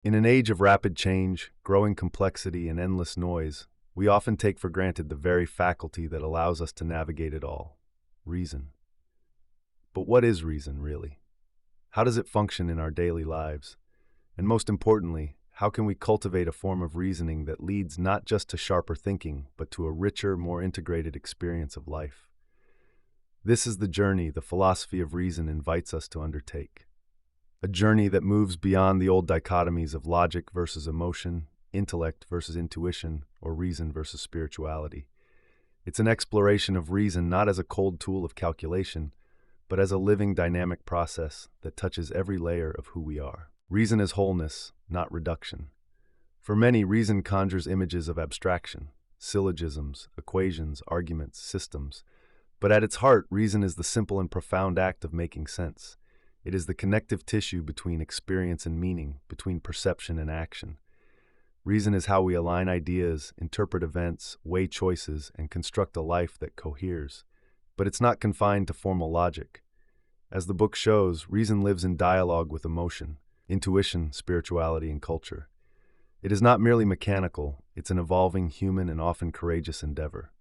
In an age of rapid change, growing complexity, and endless noise, we often take for granted the very faculty that allows us to navigate it all: reason. But what is reason, really? How does it function in our daily lives? And most importantly, how can we cultivate a form of reasoning that leads not just to sharper thinking, but to a richer, more integrated experience of life? This is the journey the philosophy of reason invites us to undertake. A journey that moves beyond the old dichotomies of logic versus emotion, intellect versus intuition, or reason versus spirituality. It's an exploration of reason not as a cold tool of calculation, but as a living, dynamic process that touches every layer of who we are. Reason is wholeness, not reduction. For many, reason conjures images of abstraction, syllogisms, equations, arguments, systems. But at its heart, reason is the simple and profound act of making sense. It is the connective tissue between experience and meaning, between perception and action. Reason is how we align ideas, interpret events, weigh choices, and construct a life that coheres. But it's not confined to formal logic. As the book shows, reason lives in dialogue with emotion, intuition, spirituality, and culture. It is not merely mechanical, it's an evolving, human, and often courageous endeavor.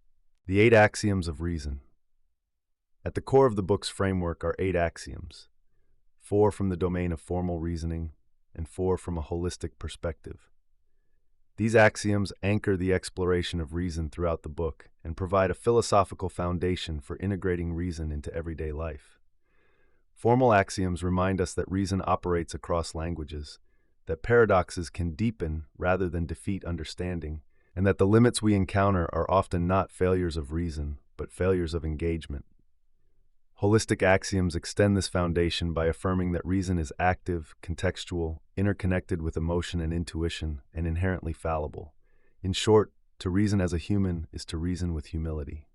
The 8 axioms of reason. At the core of the book's framework are 8 axioms: 4 from the domain of formal reasoning, and 4 from a holistic perspective. These axioms anchor the exploration of reason throughout the book and provide a philosophical foundation for integrating reason into everyday life. Formal axioms remind us that reason operates across languages, that paradoxes can deepen rather than defeat understanding, and that the limits we encounter are often not failures of reason, but failures of engagement. Holistic axioms extend this foundation by affirming that reason is active, contextual, interconnected with emotion and intuition, and inherently fallible. In short, to reason as a human is to reason with humility.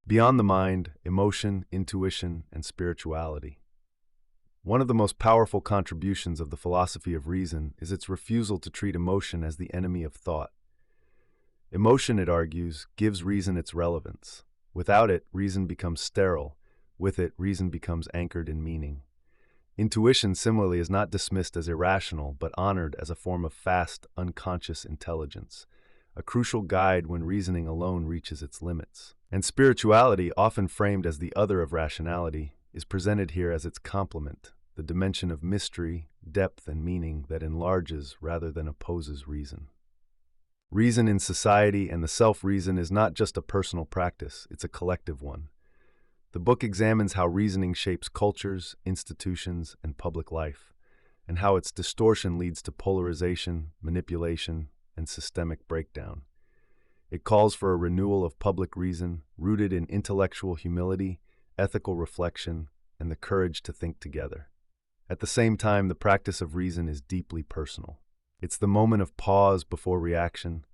Beyond the mind, emotion, intuition, and spirituality. One of the most powerful contributions of the philosophy of reason is its refusal to treat emotion as the enemy of thought. Emotion, it argues, gives reason its relevance. Without it, reason becomes sterile. With it, reason becomes anchored in meaning. Intuition, similarly, is not dismissed as irrational, but honored as a form of fast, unconscious intelligence, a crucial guide when reasoning alone reaches its limits. And spirituality, often framed as the other of rationality, is presented here as its complement, the dimension of mystery, depth, and meaning that enlarges rather than opposes reason. Reason in society and the self-reason is not just a personal practice, it's a collective one. The book examines how reasoning shapes cultures, institutions, and public life, and how its distortion leads to polarization, manipulation, and systemic breakdown. It calls for a renewal of public reason, rooted in intellectual humility, ethical reflection, and the courage to think together. At the same time, the practice of reason is deeply personal. It's the moment of pause before reaction,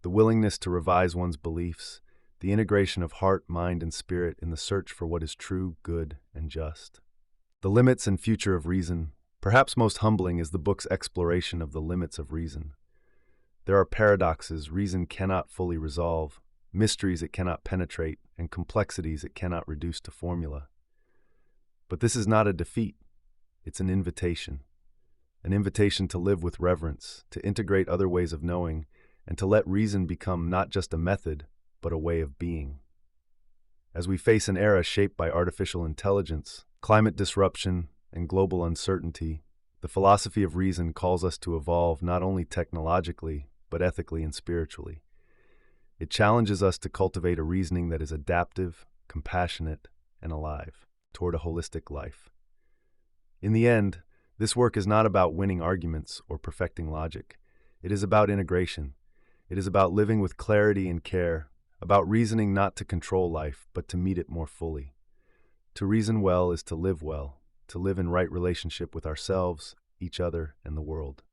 the willingness to revise one's beliefs, the integration of heart, mind, and spirit in the search for what is true, good, and just. The limits and future of reason. Perhaps most humbling is the book's exploration of the limits of reason. There are paradoxes reason cannot fully resolve, mysteries it cannot penetrate, and complexities it cannot reduce to formula. But this is not a defeat. It's an invitation to live with reverence, to integrate other ways of knowing, and to let reason become not just a method, but a way of being. As we face an era shaped by artificial intelligence, climate disruption, and global uncertainty, the philosophy of reason calls us to evolve not only technologically, but ethically and spiritually. It challenges us to cultivate a reasoning that is adaptive, compassionate, and alive, toward a holistic life. In the end, this work is not about winning arguments or perfecting logic. It is about integration. It is about living with clarity and care, about reasoning not to control life, but to meet it more fully. To reason well is to live well, to live in right relationship with ourselves, each other, and the world.